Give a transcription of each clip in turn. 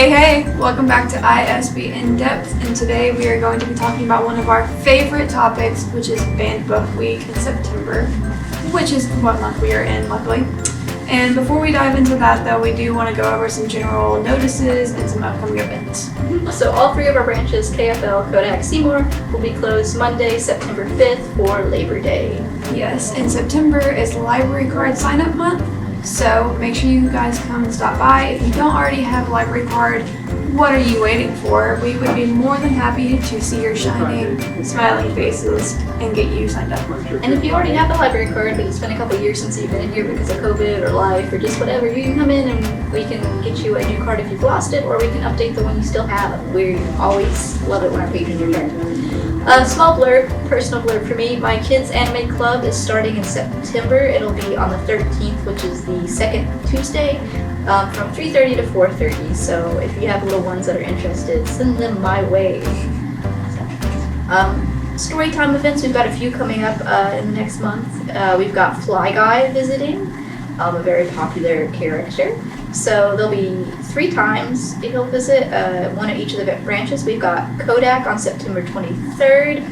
Hey, welcome back to ISBN-Depth, and today we are going to be talking about one of our favorite topics, which is Banned Book Week in September, which is what month we are in, luckily. And before we dive into that, though, we do want to go over some general notices and some upcoming events. So all three of our branches, KFL, Kodak, Seymour, will be closed Monday, September 5th for Labor Day. Yes, in September is library card sign-up month, so make sure you guys come and stop by. If you don't already have a library card, what are you waiting for? We would be more than happy to see your shining, smiling faces and get you signed up. And if you already have a library card, but it's been a couple years since you've been in here because of COVID or life or just whatever, you can come in and we can get you a new card if you've lost it, or we can update the one you still have. We always love it when our patrons return. Small blurb, personal blurb for me. My kids' anime club is starting in September. It'll be on the 13th, which is the second Tuesday, from 3:30 to 4:30. So if you have little ones that are interested, send them my way. Storytime events, we've got a few coming up in the next month. We've got Fly Guy visiting, a very popular character. So there'll be 3 times he'll visit, one at each of the branches. We've got Kodak on September 23rd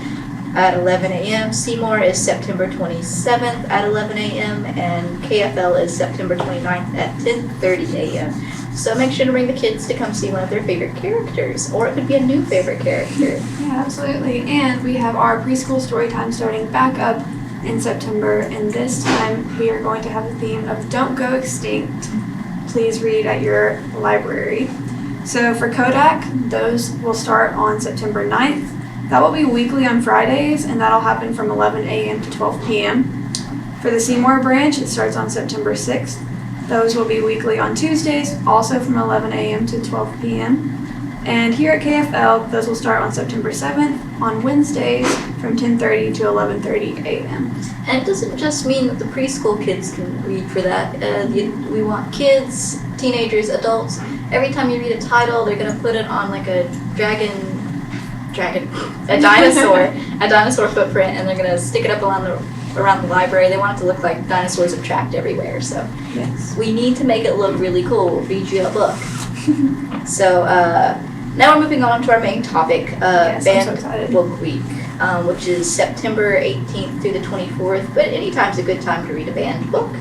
at 11 a.m. Seymour is September 27th at 11 a.m. and KFL is September 29th at 10:30 a.m. So make sure to bring the kids to come see one of their favorite characters, or it could be a new favorite character. Yeah, absolutely. And we have our preschool story time starting back up in September, and this time we are going to have a theme of Don't Go Extinct. Please read at your library. So for Kodak, those will start on September 9th. That will be weekly on Fridays, and that'll happen from 11 a.m. to 12 p.m. For the Seymour branch, it starts on September 6th. Those will be weekly on Tuesdays, also from 11 a.m. to 12 p.m. And here at KFL, those will start on September 7th on Wednesdays from 10:30 to 11:30 a.m. And it doesn't just mean that the preschool kids can read for that. We want kids, teenagers, adults. Every time you read a title, they're going to put it on like a dinosaur footprint, and they're going to stick it up around the library. They want it to look like dinosaurs have tracked everywhere. So Yes. we need to make it look really cool. We'll read you a book. So now we're moving on to our main topic, Yes, I'm so Banned excited. Book Week, which is September 18th through the 24th, but anytime's a good time to read a banned book.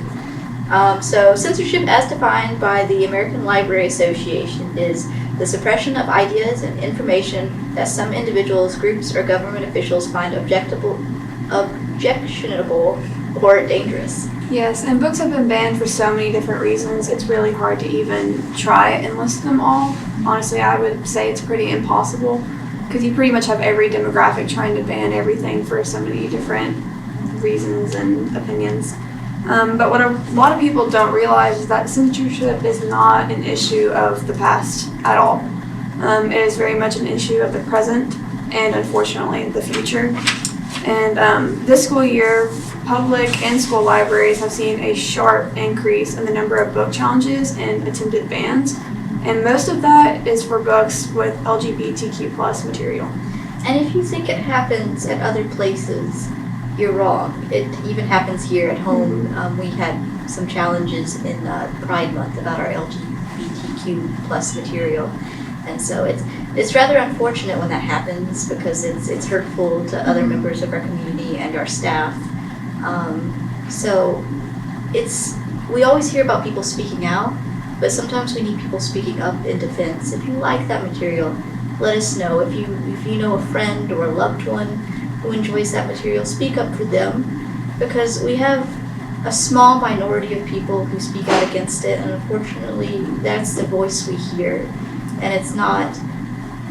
So censorship as defined by the American Library Association is the suppression of ideas and information that some individuals, groups, or government officials find objectionable or dangerous. Yes, and books have been banned for so many different reasons. It's really hard to even try and list them all. Honestly, I would say it's pretty impossible because you pretty much have every demographic trying to ban everything for so many different reasons and opinions. But what a lot of people don't realize is that censorship is not an issue of the past at all. It is very much an issue of the present and, unfortunately, the future. And this school year, public and school libraries have seen a sharp increase in the number of book challenges and attempted bans. And most of that is for books with LGBTQ plus material. And if you think it happens at other places, you're wrong. It even happens here at home. We had some challenges in Pride Month about our LGBTQ plus material. And so it's rather unfortunate when that happens because it's hurtful to other members of our community and our staff. So we always hear about people speaking out, but sometimes we need people speaking up in defense. If you like that material, let us know. If you know a friend or a loved one who enjoys that material, speak up for them, because we have a small minority of people who speak out against it, and unfortunately that's the voice we hear. And it's not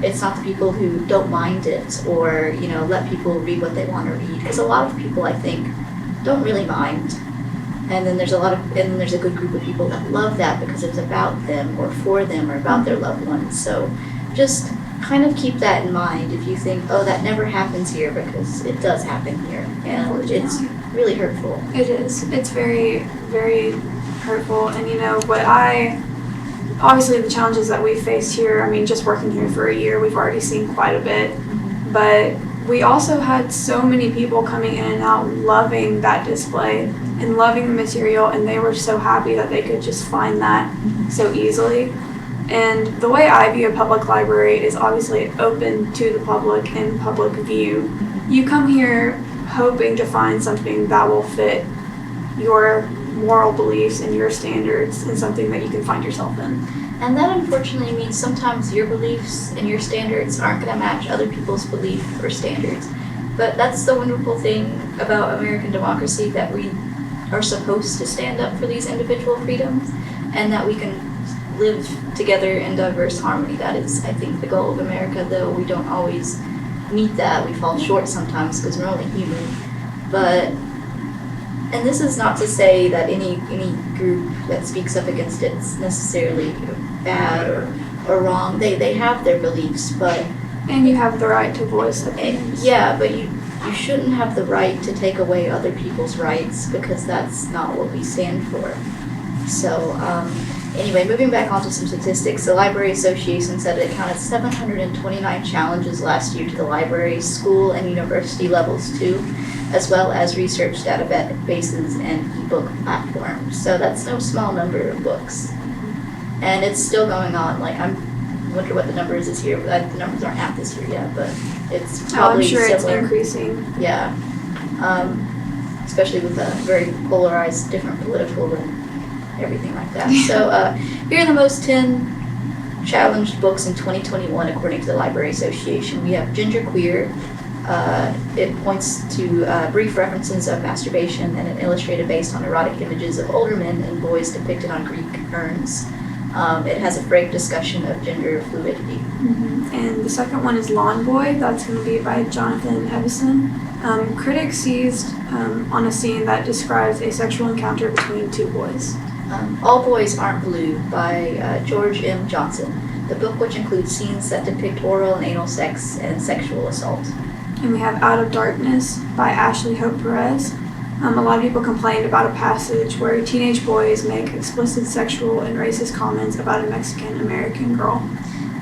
the people who don't mind it or let people read what they want to read, because a lot of people, I think, don't really mind. And then there's a good group of people that love that because it's about them or for them or about their loved ones. So just kind of keep that in mind if you think, oh, that never happens here, because it does happen here, and it's really hurtful. It is. It's very, very hurtful. And obviously the challenges that we faced here, I mean, just working here for a year, we've already seen quite a bit. But we also had so many people coming in and out loving that display and loving the material, and they were so happy that they could just find that so easily. And the way I view a public library is obviously open to the public and public view. You come here hoping to find something that will fit your moral beliefs and your standards and something that you can find yourself in. And that unfortunately means sometimes your beliefs and your standards aren't going to match other people's beliefs or standards. But that's the wonderful thing about American democracy, that we are supposed to stand up for these individual freedoms and that we can live together in diverse harmony. That is, I think, the goal of America, though we don't always meet that. We fall short sometimes because we're only human. But, and this is not to say that any group that speaks up against it is necessarily bad or wrong. They have their beliefs, but... And you have the right to voice opinions. Yeah, but you shouldn't have the right to take away other people's rights, because that's not what we stand for. So, anyway, moving back onto some statistics, the Library Association said it counted 729 challenges last year to the library, school, and university levels too, as well as research databases and ebook platforms. So that's no small number of books. And it's still going on. Like, I wonder what the number is this year. The numbers aren't out this year yet, but it's probably I'm sure similar. It's increasing. Yeah. Especially with a very polarized, different political and everything like that. So here are the most 10 challenged books in 2021 according to the Library Association. We have Genderqueer. It points to brief references of masturbation and an illustrator based on erotic images of older men and boys depicted on Greek urns. It has a frank discussion of gender fluidity. Mm-hmm. And the second one is Lawn Boy. That's going to be by Jonathan Evison. Critics seized on a scene that describes a sexual encounter between two boys. All Boys Aren't Blue by George M. Johnson, the book which includes scenes that depict oral and anal sex and sexual assault. And we have Out of Darkness by Ashley Hope Perez. A lot of people complained about a passage where teenage boys make explicit sexual and racist comments about a Mexican-American girl.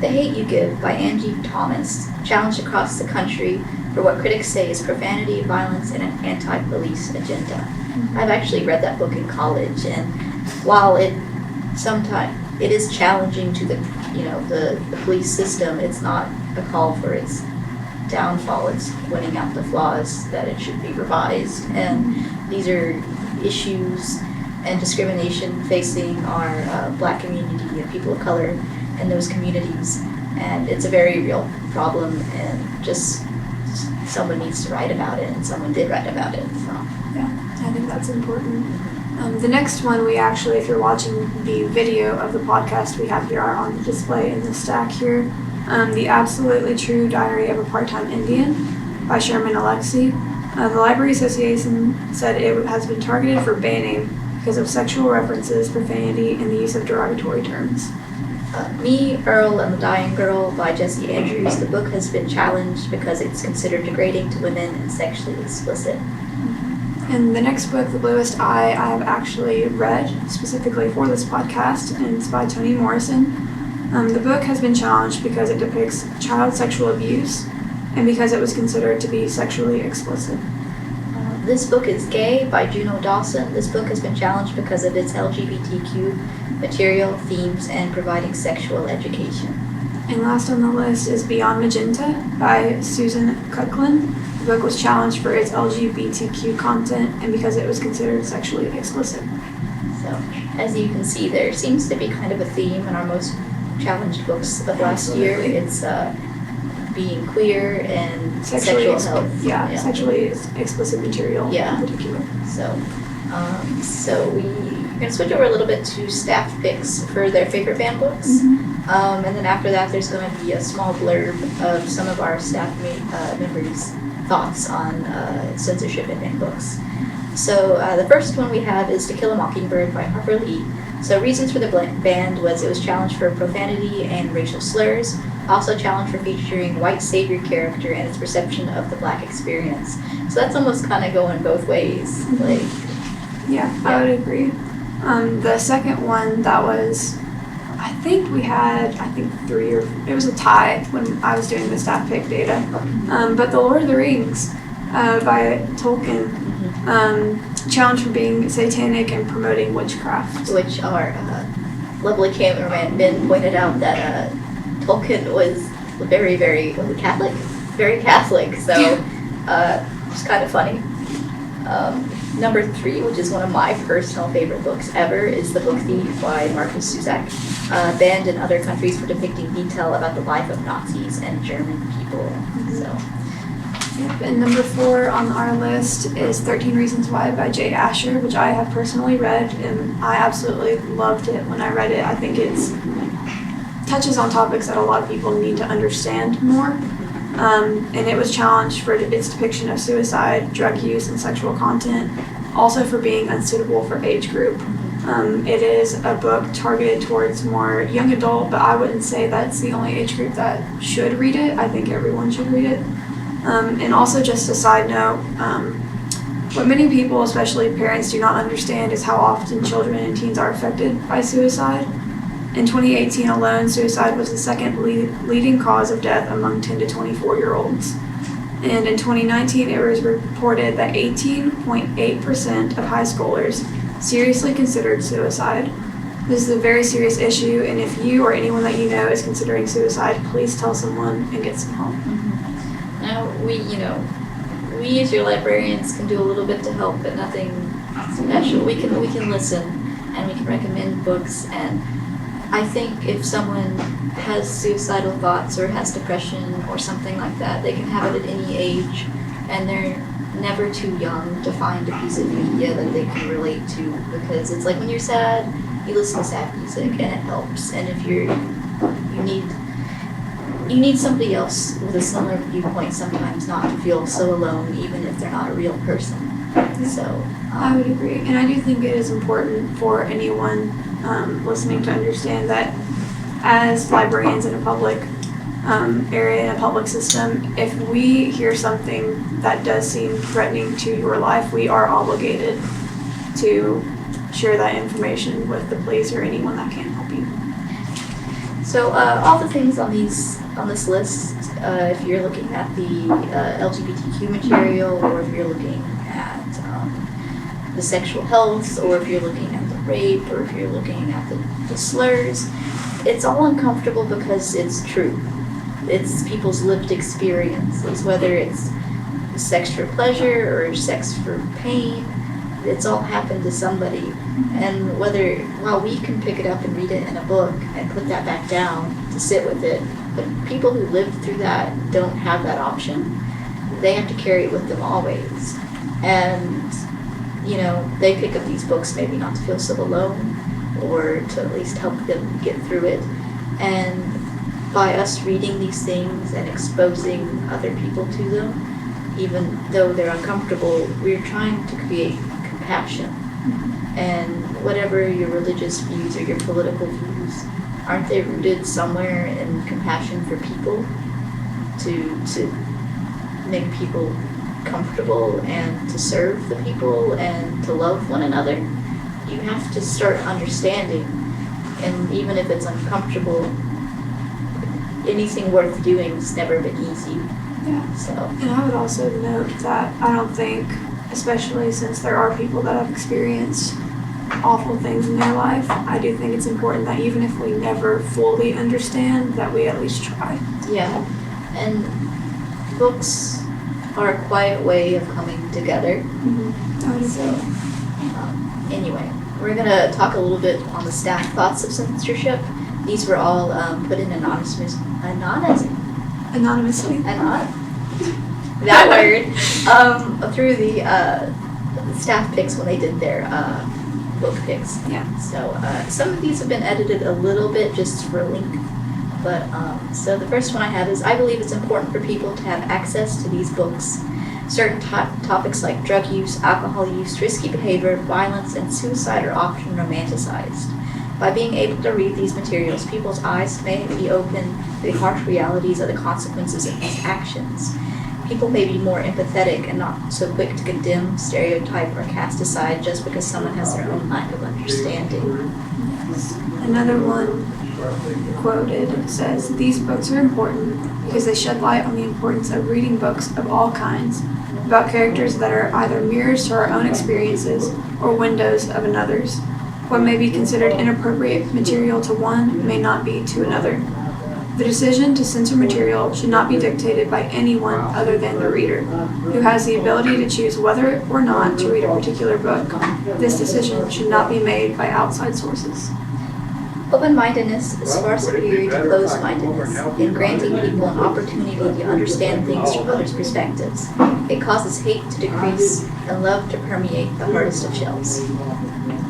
The Hate You Give by Angie Thomas, challenged across the country for what critics say is profanity, violence, and an anti-police agenda. Mm-hmm. I've actually read that book in college, and while it is challenging to the police system, it's not a call for its downfall. It's pointing out the flaws, that it should be revised, and these are issues and discrimination facing our Black community and people of color in those communities, and it's a very real problem, and just someone needs to write about it, and someone did write about it. So yeah, I think that's important. The next one, we actually, if you're watching the video of the podcast, we have here on the display in the stack here. The Absolutely True Diary of a Part-Time Indian by Sherman Alexie. The Library Association said it has been targeted for banning because of sexual references, profanity, and the use of derogatory terms. Me, Earl, and the Dying Girl by Jesse Andrews. The book has been challenged because it's considered degrading to women and sexually explicit. And the next book, The Bluest Eye, I have actually read specifically for this podcast, and it's by Toni Morrison. The book has been challenged because it depicts child sexual abuse and because it was considered to be sexually explicit. This book is Gay by Juno Dawson. This book has been challenged because of its LGBTQ material, themes, and providing sexual education. And last on the list is Beyond Magenta by Susan Cutlin. The book was challenged for its LGBTQ content and because it was considered sexually explicit. So, as you can see, there seems to be kind of a theme in our most challenged books of last year. It's being queer and sexual health. Yeah, sexually explicit material in particular. So we're going to switch over a little bit to staff picks for their favorite banned books. Mm-hmm. And then after that, there's going to be a small blurb of some of our staff members' thoughts on censorship in banned books. So the first one we have is To Kill a Mockingbird by Harper Lee. So reasons for the ban was it was challenged for profanity and racial slurs, also challenged for featuring white savior character and its perception of the Black experience. So that's almost kind of going both ways. Yeah, I would agree. The second one that was, I think we had, it was a tie when I was doing the staff pick data. But The Lord of the Rings by Tolkien, challenged for being satanic and promoting witchcraft. Which are lovely cameraman Ben pointed out that Tolkien was very, very Catholic, very Catholic. So it's kind of funny. Number 3, which is one of my personal favorite books ever, is The Book Thief by Marcus Zusak, banned in other countries for depicting detail about the life of Nazis and German people. So. Yep, and number 4 on our list is 13 Reasons Why by Jay Asher, which I have personally read, and I absolutely loved it when I read it. I think it touches on topics that a lot of people need to understand more. And it was challenged for its depiction of suicide, drug use, and sexual content, also for being unsuitable for age group. It is a book targeted towards more young adult, but I wouldn't say that's the only age group that should read it. I think everyone should read it. And also, just a side note, what many people, especially parents, do not understand is how often children and teens are affected by suicide. In 2018 alone, suicide was the second leading cause of death among 10 to 24-year-olds. And in 2019, it was reported that 18.8% of high schoolers seriously considered suicide. This is a very serious issue, and if you or anyone that you know is considering suicide, please tell someone and get some help. Mm-hmm. Now, we as your librarians can do a little bit to help, but nothing special. We can listen, and we can recommend books, and I think if someone has suicidal thoughts or has depression or something like that, they can have it at any age, and they're never too young to find a piece of media that they can relate to, because it's like when you're sad, you listen to sad music and it helps, and if you need somebody else with a similar viewpoint sometimes not to feel so alone, even if they're not a real person. So I would agree, and I do think it is important for anyone listening to understand that as librarians in a public area, in a public system, if we hear something that does seem threatening to your life, we are obligated to share that information with the police or anyone that can help you. So all the things on this list, if you're looking at the LGBTQ material, or if you're looking at the sexual health, or if you're looking at the rape, or if you're looking at the slurs, it's all uncomfortable because it's true. It's people's lived experiences, whether it's sex for pleasure or sex for pain. It's all happened to somebody, and while we can pick it up and read it in a book and put that back down to sit with it, but people who lived through that don't have that option. They have to carry it with them always, and they pick up these books maybe not to feel so alone, or to at least help them get through it. And by us reading these things and exposing other people to them, even though they're uncomfortable, we're trying to create compassion. And whatever your religious views or your political views, aren't they rooted somewhere in compassion for people, to make people comfortable and to serve the people and to love one another? You have to start understanding, and even if it's uncomfortable, anything worth doing has never been easy. Yeah. So. And I would also note that I don't think, especially since there are people that have experienced awful things in their life, I do think it's important that even if we never fully understand, that we at least try. Yeah, and books are a quiet way of coming together. Mm-hmm. I would So, anyway, we're going to talk a little bit on the staff thoughts of censorship. These were all put in anonymously. That word. Through the staff picks when they did their book picks. Yeah. So some of these have been edited a little bit just for link. But so the first one I have is, I believe it's important for people to have access to these books. Certain topics like drug use, alcohol use, risky behavior, violence, and suicide are often romanticized. By being able to read these materials, people's eyes may be open to the harsh realities of the consequences of these actions. People may be more empathetic and not so quick to condemn, stereotype, or cast aside just because someone has their own lack of understanding. Another one quoted says, "These books are important because they shed light on the importance of reading books of all kinds about characters that are either mirrors to our own experiences or windows of another's. What may be considered inappropriate material to one may not be to another. The decision to censor material should not be dictated by anyone other than the reader, who has the ability to choose whether or not to read a particular book. This decision should not be made by outside sources. Open-mindedness is far superior to closed-mindedness in granting people an opportunity to understand things from others' perspectives. It causes hate to decrease and love to permeate the hardest of shells.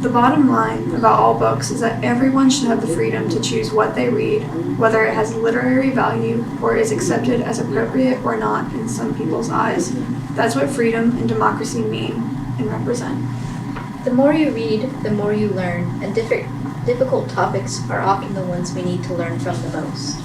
The bottom line about all books is that everyone should have the freedom to choose what they read, whether it has literary value or is accepted as appropriate or not in some people's eyes. That's what freedom and democracy mean and represent. The more you read, the more you learn, and difficult topics are often the ones we need to learn from the most.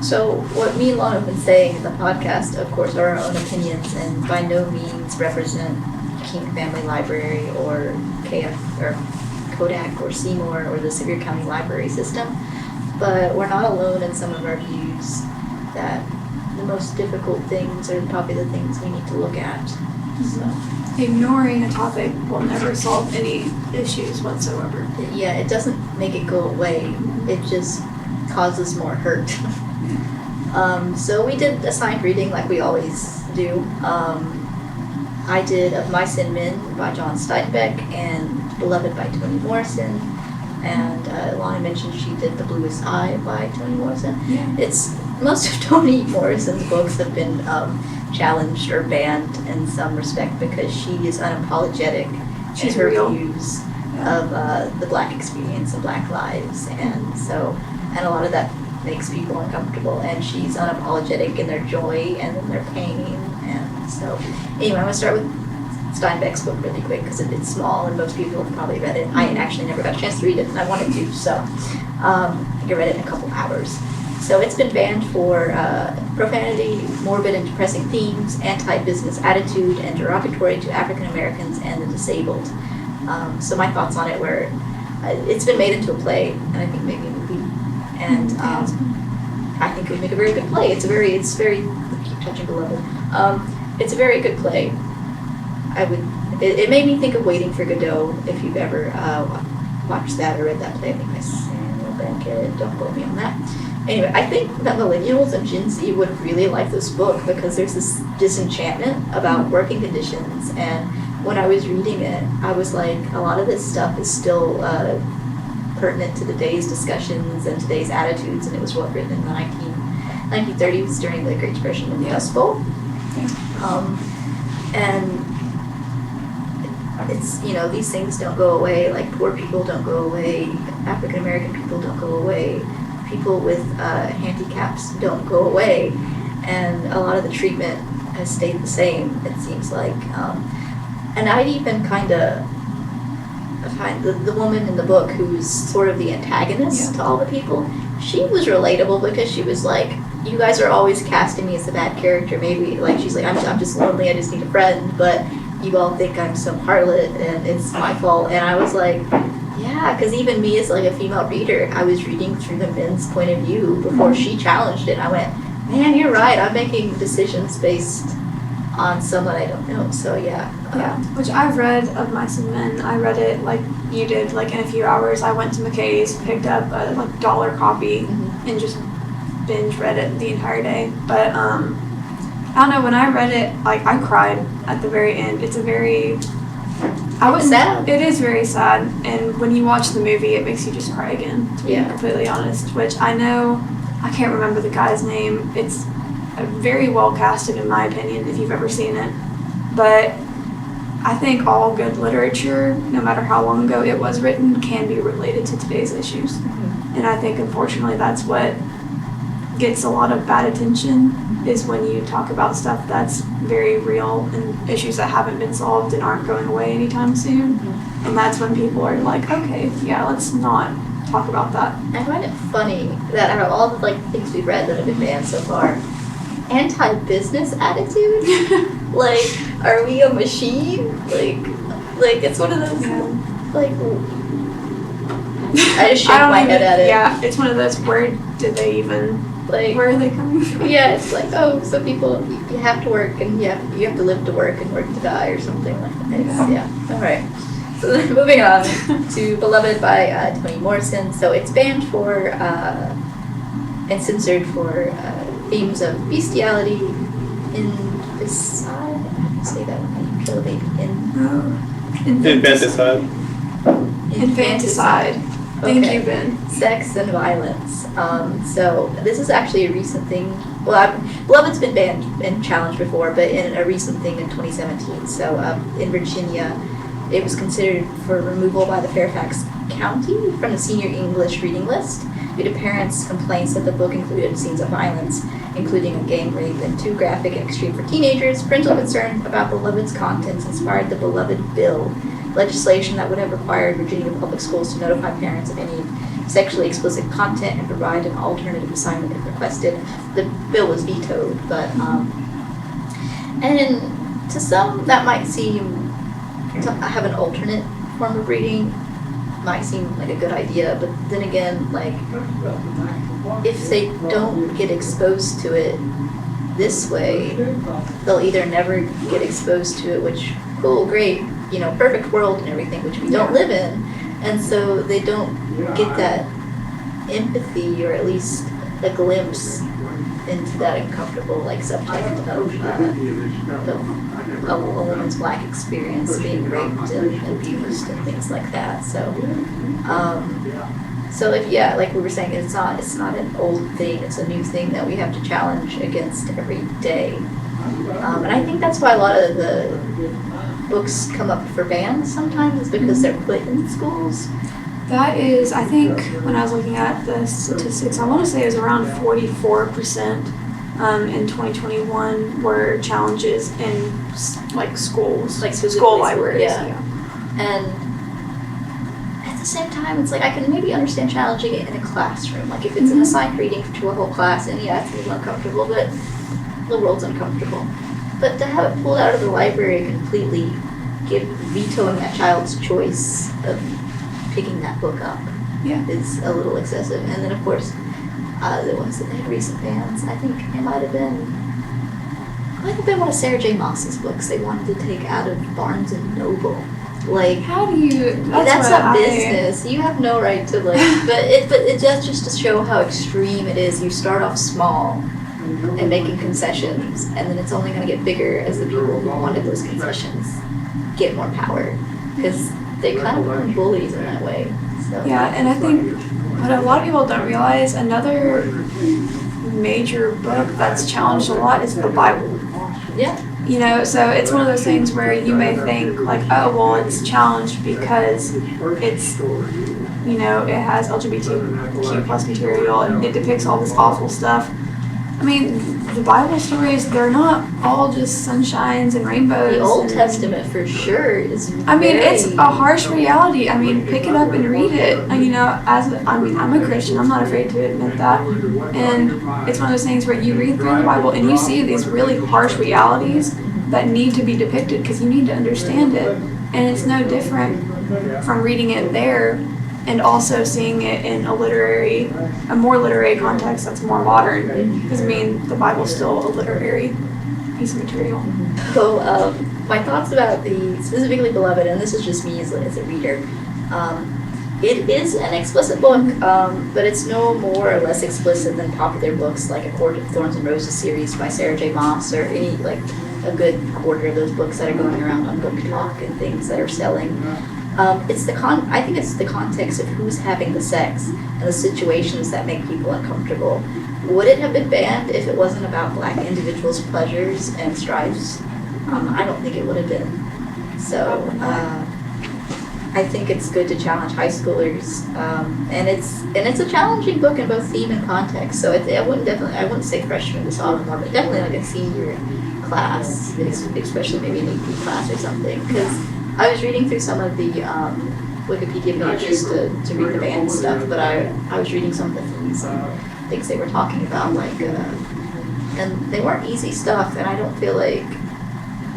So what me and Launa have been saying in the podcast, of course, are our own opinions and by no means represent King Family Library or KF or Kodak or Seymour or the Sevier County Library System, but we're not alone in some of our views that the most difficult things are probably the things we need to look at. So. Ignoring a topic will never solve any issues whatsoever. Yeah, it doesn't make it go away. It just causes more hurt. So we did assigned reading like we always do. I did Of Mice and Men by John Steinbeck and Beloved by Toni Morrison. And Launa mentioned she did The Bluest Eye by Toni Morrison. Yeah. Most of Toni Morrison's books have been challenged or banned in some respect because she is unapologetic She's in her real. views of the Black experience and Black lives, and a lot of that makes people uncomfortable. And she's unapologetic in their joy and in their pain, and so anyway, I'm gonna start with Steinbeck's book really quick because it's small and most people have probably read it. I actually never got a chance to read it, and I wanted to, so I think I read it in a couple hours. So it's been banned for profanity, morbid and depressing themes, anti-business attitude, and derogatory to African Americans and the disabled. So my thoughts on it were, it's been made into a play, and I think maybe a movie, and I think it would make a very good play. It's very, I keep touching Beloved. It's a very good play. It made me think of Waiting for Godot, if you've ever watched that or read that play. I think by Samuel Beckett, don't quote me on that. Anyway, I think that millennials and Gen Z would really like this book because there's this disenchantment about working conditions, and when I was reading it, I was like, a lot of this stuff is still pertinent to today's discussions and today's attitudes, and it was written in the 1930s during the Great Depression and the Dust Bowl. And it's, these things don't go away, like poor people don't go away, African American people don't go away, people with handicaps don't go away, and a lot of the treatment has stayed the same, it seems like. And I'd even kind of find the woman in the book who's sort of the antagonist to all the people, she was relatable because she was like, you guys are always casting me as a bad character, maybe, like, she's like, I'm just lonely, I just need a friend, but you all think I'm some harlot and it's my fault. And I was like, yeah, because even me as like a female reader, I was reading through the men's point of view before she challenged it. I went, man, you're right, I'm making decisions based on someone I don't know. So yeah. Which I've read Of Mice and Men. I read it like you did, like in a few hours. I went to McKay's, picked up a like dollar copy, and just binge read it the entire day. But I don't know, when I read it, like, I cried at the very end. It's a very... sad. It is very sad, and when you watch the movie, it makes you just cry again, to be completely honest, which I know, I can't remember the guy's name. It's very well casted, in my opinion, if you've ever seen it. But I think all good literature, no matter how long ago it was written, can be related to today's issues. And I think, unfortunately, that's what gets a lot of bad attention, is when you talk about stuff that's very real and issues that haven't been solved and aren't going away anytime soon. And that's when people are like, okay, yeah, let's not talk about that. I find it funny that out of all the things we've read that have been banned so far, anti-business attitude? Like, are we a machine? Like it's one of those, I just shake my head at it. Yeah, it's one of those, where did they even... where are they coming from? Yeah, it's like, oh, so people, you have to work and you have to live to work and work to die or something like that. All right. So then moving on to Beloved by Toni Morrison. So it's banned for and censored for themes of bestiality, infanticide. I have to say that when you kill a baby. Infanticide. Infanticide. Thank you, Ben. Sex and violence. So this is actually a recent thing. Well, Beloved's been banned and challenged before, but in a recent thing in 2017. So in Virginia, it was considered for removal by the Fairfax County from the senior English reading list due to parents' complaints that the book included scenes of violence, including a gang rape and too graphic and extreme for teenagers. Parental concern about Beloved's contents inspired the Beloved Bill, legislation that would have required Virginia public schools to notify parents of any sexually explicit content and provide an alternative assignment if requested. The bill was vetoed, but and to some that might seem to have an alternate form of reading might seem like a good idea, but then again, like if they don't get exposed to it this way, they'll either never get exposed to it, which cool, great, you know, perfect world and everything, which we don't live in, and so they don't get that empathy or at least a glimpse into that uncomfortable like subject of a woman's Black experience being raped and abused and things like that. So so if like we were saying, it's not an old thing, it's a new thing that we have to challenge against every day. And I think that's why a lot of the books come up for bans sometimes, is because they're put in schools. That is, I think, when I was looking at the statistics, I want to say it was around 44% in 2021 were challenges in like schools, Like school libraries. yeah. And at the same time, it's like I can maybe understand challenging it in a classroom. Like if it's an assigned reading to a whole class, and yeah, it's a little uncomfortable, but the world's uncomfortable. But to have it pulled out of the library completely, vetoing that child's choice of picking that book up is a little excessive. And then of course, the ones that had recent bans, I think it might have been one of Sarah J. Maas's books they wanted to take out of Barnes and Noble. Like, how do you? That's a business. You have no right to like. but it does just to show how extreme it is. You start off small and making concessions, and then it's only going to get bigger as the people who wanted those concessions get more power, because they kind of become bullies in that way. So. Yeah, and I think what a lot of people don't realize, another major book that's challenged a lot is the Bible. Yeah. You know, so it's one of those things where you may think like, oh, well, it's challenged because it's, you know, it has LGBTQ plus material and it depicts all this awful stuff. I mean, the Bible stories, they're not all just sunshines and rainbows. The Old Testament for sure is it's a harsh reality. I mean, pick it up and read it. And, you know, I'm a Christian. I'm not afraid to admit that. And it's one of those things where you read through the Bible and you see these really harsh realities that need to be depicted because you need to understand it. And it's no different from reading it there and also seeing it in a more literary context that's more modern. Because, I mean, the Bible's still a literary piece of material. So, my thoughts about the specifically Beloved, and this is just me as a reader. It is an explicit book, but it's no more or less explicit than popular books like A Court of Thorns and Roses series by Sarah J. Maas, or any, like, a good quarter of those books that are going around on Book Talk and things that are selling. I think it's the context of who's having the sex and the situations that make people uncomfortable. Would it have been banned if it wasn't about Black individuals' pleasures and strifes? I don't think it would have been. So I think it's good to challenge high schoolers, and it's a challenging book in both theme and context. So I wouldn't say freshman to sophomore, but definitely like a senior class, especially maybe an AP class or something. Because I was reading through some of the Wikipedia pages to read the band stuff, but I was reading some of the themes and things they were talking about, like, and they weren't easy stuff, and I don't feel like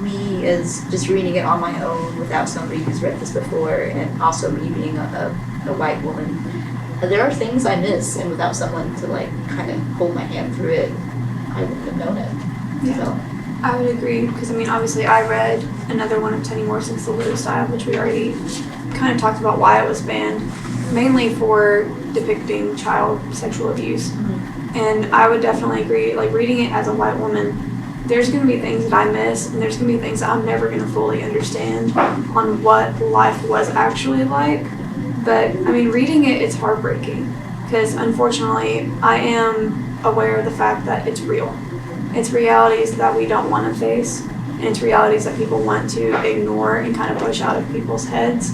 me as just reading it on my own without somebody who's read this before, and also me being a white woman, there are things I miss, and without someone to like kind of hold my hand through it, I wouldn't have known it. Yeah. So. I would agree, because I mean, obviously I read another one of Toni Morrison's The Little Style, which we already kind of talked about why it was banned, mainly for depicting child sexual abuse. And I would definitely agree, like reading it as a white woman, there's going to be things that I miss, and there's going to be things that I'm never going to fully understand on what life was actually like. But I mean, reading it, it's heartbreaking because unfortunately I am aware of the fact that it's real. It's realities that we don't want to face, and it's realities that people want to ignore and kind of push out of people's heads.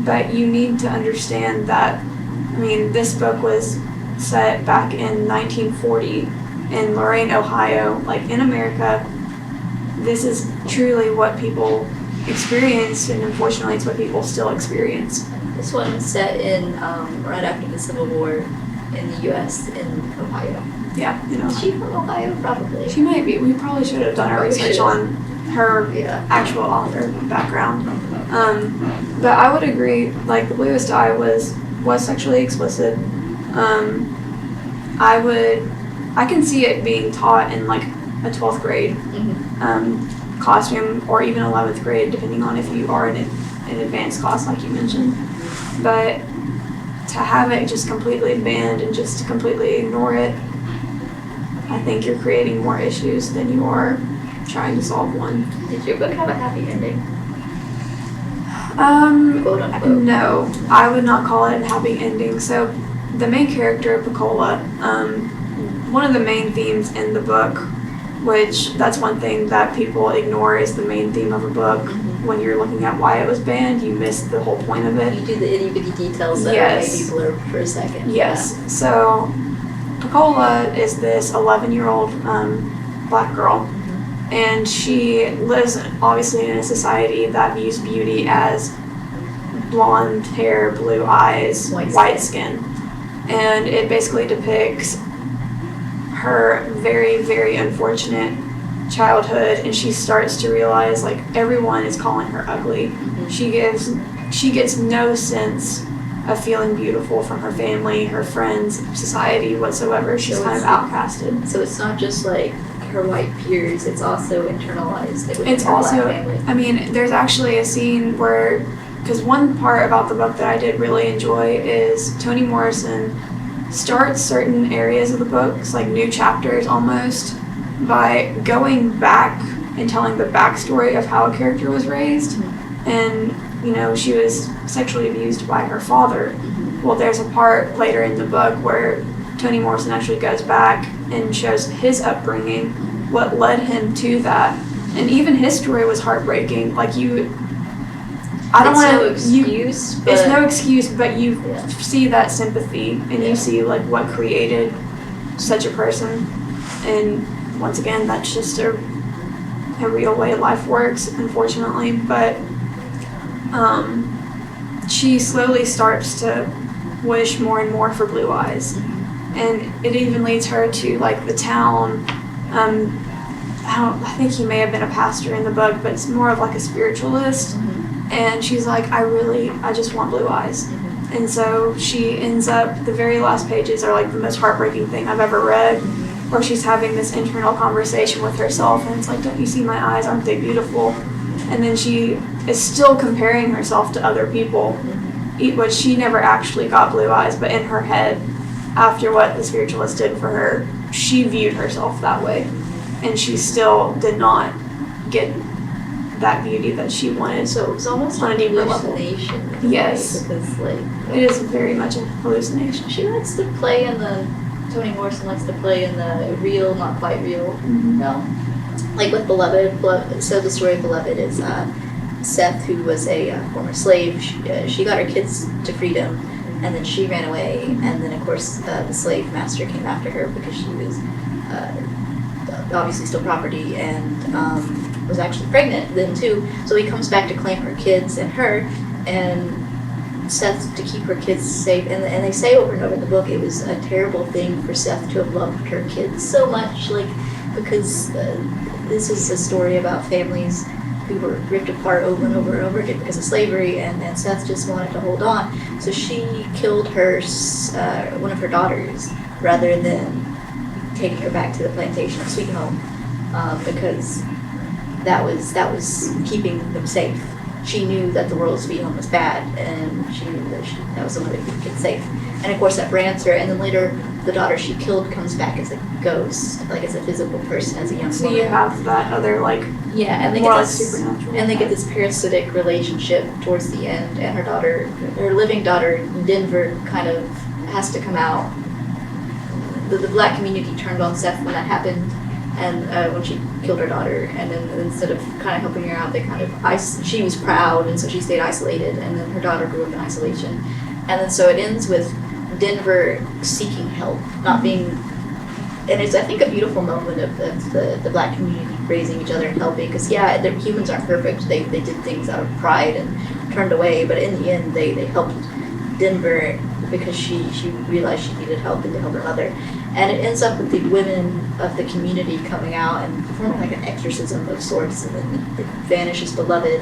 But you need to understand that, I mean, this book was set back in 1940 in Lorain, Ohio. Like, in America, this is truly what people experienced, and unfortunately it's what people still experience. This one was set in right after the Civil War in the U.S. in Ohio. Yeah, you know. Is she from Ohio? Probably. She might be. We probably should have done our research on her actual author background. But I would agree, like, The Bluest Eye was sexually explicit. I can see it being taught in, like, a 12th grade classroom, or even 11th grade, depending on if you are in an advanced class, like you mentioned. But to have it just completely banned and just to completely ignore it, I think you're creating more issues than you are trying to solve one. Did your book have a happy ending? Quote unquote. No, I would not call it a happy ending. So the main character, Pecola, one of the main themes in the book, which that's one thing that people ignore is the main theme of a book. When you're looking at why it was banned, you miss the whole point of it. You do the itty-bitty details that make people blur for a second. Yes. Yeah. So Pecola is this 11-year-old black girl, and she lives obviously in a society that views beauty as blonde hair, blue eyes, white skin. And it basically depicts her very, very unfortunate childhood, and she starts to realize, like, everyone is calling her ugly. She gets no sense of feeling beautiful from her family, her friends, society whatsoever. She's kind of outcasted. So it's not just like her white peers, it's also internalized within it's her also black family. I mean, there's actually a scene where, because one part about the book that I did really enjoy is Toni Morrison starts certain areas of the books, like new chapters almost, by going back and telling the backstory of how a character was raised. And, you know, she was sexually abused by her father. Well, there's a part later in the book where Toni Morrison actually goes back and shows his upbringing, what led him to that. And even his story was heartbreaking. Like, I don't want to. It's no excuse, but you see that sympathy, and you see, like, what created such a person. And once again, that's just a real way life works, unfortunately. But she slowly starts to wish more and more for blue eyes, and it even leads her to, like, the town. I think he may have been a pastor in the book, but it's more of like a spiritualist. And she's like, I just want blue eyes. And so she ends up, the very last pages are like the most heartbreaking thing I've ever read, where she's having this internal conversation with herself, and it's like, don't you see my eyes? Aren't they beautiful? And then she is still comparing herself to other people, which she never actually got blue eyes, but in her head, after what the spiritualist did for her, she viewed herself that way. And she still did not get that beauty that she wanted. So it's almost on a deeper level. Yes. Because, like, it is very much a hallucination. She likes to play in the, Toni Morrison likes to play in the real, not quite real. No. Like with Beloved, so the story of Beloved is Seth, who was a former slave, she got her kids to freedom, and then she ran away, and then of course the slave master came after her because she was obviously still property, and was actually pregnant then too. So he comes back to claim her kids and her, and Seth to keep her kids safe. And they say over and over in the book, it was a terrible thing for Seth to have loved her kids so much, like, because this is a story about families who were ripped apart over and over and over again because of slavery, and Seth just wanted to hold on. So she killed her one of her daughters rather than taking her back to the plantation of Sweet Home, because that was keeping them safe. she knew that the world to be home was bad, and she knew that that was the only way to keep it safe. And of course that brands her, and then later the daughter she killed comes back as a ghost, like as a physical person, as a young So woman. you have that other like and they more get like this supernatural. and they get this parasitic relationship towards the end, and her living daughter Denver kind of has to come out. The black community turned on Seth when that happened, and when she killed her daughter, and then instead of kind of helping her out, they kind of she was proud, and so she stayed isolated, and then her daughter grew up in isolation, and then so it ends with Denver seeking help, not being, and it's I think a beautiful moment of the black community raising each other and helping, because humans aren't perfect, they did things out of pride and turned away, but in the end they helped Denver because she realized she needed help and to help her mother. And it ends up with the women of the community coming out and performing like an exorcism of sorts, and then it vanishes beloved,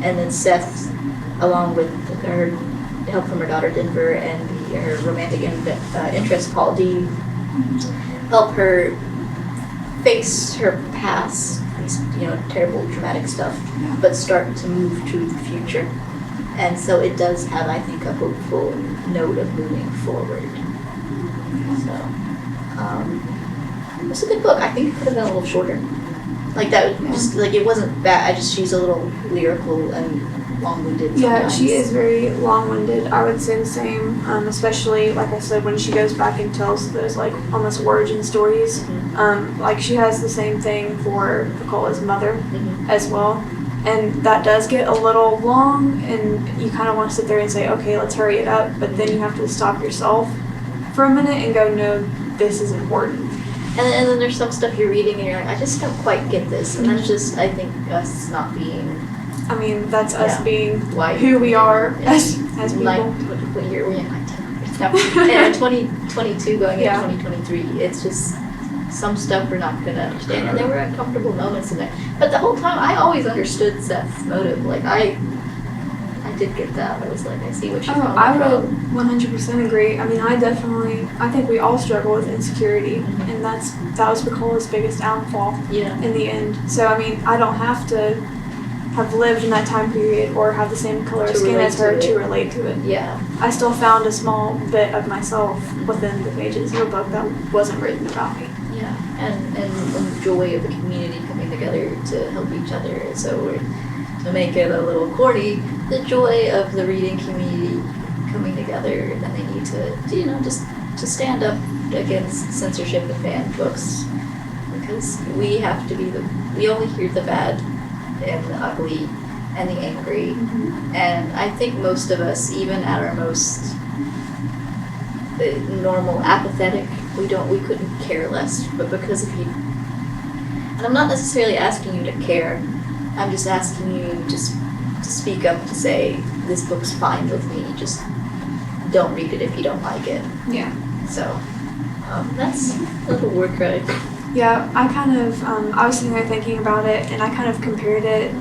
and then Seth, along with her help from her daughter Denver and her romantic interest Paul D, help her face her past, these terrible traumatic stuff, but start to move to the future. And so it does have, I think, a hopeful note of moving forward. So, it was a good book. I think it could have been a little shorter. Like that, just like it wasn't bad. She's a little lyrical and long-winded. Yeah, sometimes. she is very long-winded. I would say the same, especially like I said when she goes back and tells those like almost origin stories. Mm-hmm. Like she has the same thing for Nicola's mother Mm-hmm. as well. And that does get a little long, and you kind of want to sit there and say, okay, let's hurry it up. But then you have to stop yourself for a minute and go, no, this is important. And then there's some stuff you're reading and you're like, I just don't quite get this. And that's just, I think, us not being I mean, that's us being white. who we are as people. Like, what year we're in? 1900s. No, and 2022 going into 2023, it's just some stuff we're not going to understand. And there were uncomfortable moments in there. But the whole time, I always understood Seth's motive. Like, I did get that. I was like, I see what she's coming I from. would 100% agree. I mean, I think we all struggle with insecurity, and that was Picola's biggest downfall in the end. So, I mean, I don't have to have lived in that time period or have the same color of skin as her to relate to it. Yeah. I still found a small bit of myself within the pages of a book that wasn't written about me. Yeah, and the joy of the community coming together to help each other. So to make it a little corny, the joy of the reading community coming together, and they need to just to stand up against censorship and banned books, because we have to be we only hear the bad and the ugly and the angry, and I think most of us, even at our most normal apathetic, we couldn't care less, but because of you. And I'm not necessarily asking you to care, I'm just asking you to speak up, to say this book's fine with me, just don't read it if you don't like it. Yeah. So that's a little war cry. Yeah, I kind of, I was sitting there thinking about it, and I kind of compared it,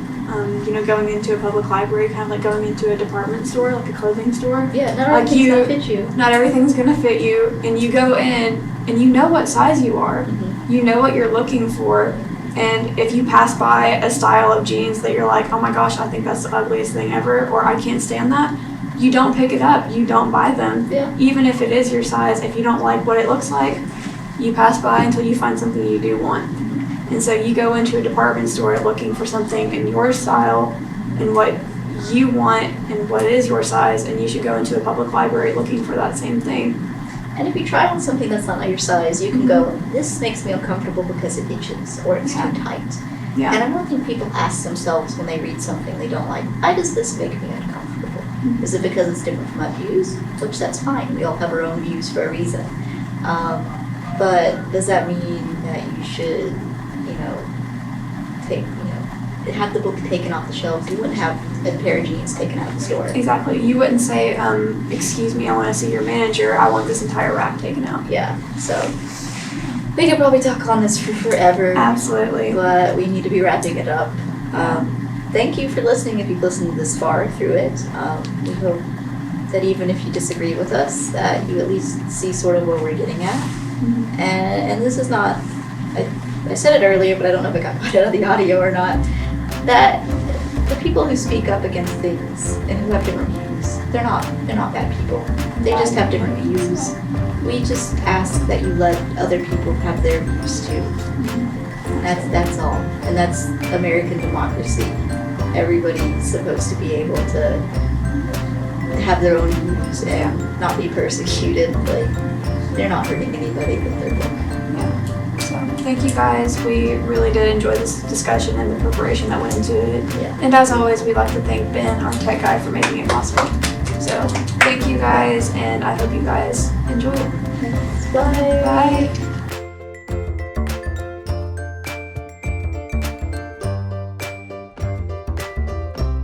going into a public library, kind of like going into a department store, like a clothing store. Yeah, not like everything's gonna fit you. Not everything's gonna fit you, and you go in, and you know what size you are. Mm-hmm. You know what you're looking for, and if you pass by a style of jeans that you're like, oh my gosh, I think that's the ugliest thing ever, or I can't stand that, you don't pick it up, you don't buy them. Yeah. Even if it is your size, if you don't like what it looks like, you pass by until you find something you do want. And so you go into a department store looking for something in your style and what you want and what is your size, and you should go into a public library looking for that same thing. And if you try on something that's not your size, you can go, this makes me uncomfortable because it itches, or it's too tight. Yeah. And I don't think people ask themselves when they read something they don't like, why does this make me uncomfortable? Is it because it's different from my views? Which that's fine, we all have our own views for a reason. But does that mean that you should, have the book taken off the shelves? You wouldn't have a pair of jeans taken out of the store. Exactly. You wouldn't say, excuse me, I want to see your manager. I want this entire rack taken out. Yeah, so we could probably talk on this for forever. Absolutely. But we need to be wrapping it up. Thank you for listening if you've listened this far through it. We hope that even if you disagree with us, that you at least see sort of where we're getting at. Mm-hmm. And this is not, I said it earlier, but I don't know if it got put out of the audio or not, that the people who speak up against things and who have different views, they're not bad people. They just have different views. We just ask that you let other people have their views too. That's all. And that's American democracy. Everybody's supposed to be able to have their own views and not be persecuted. Like, they're not hurting anybody with their book. Yeah. So thank you guys. We really did enjoy this discussion and the preparation that went into it. Yeah. And as always, we'd like to thank Ben, our tech guy, for making it possible. So thank you guys, and I hope you guys enjoy it. Bye. Bye.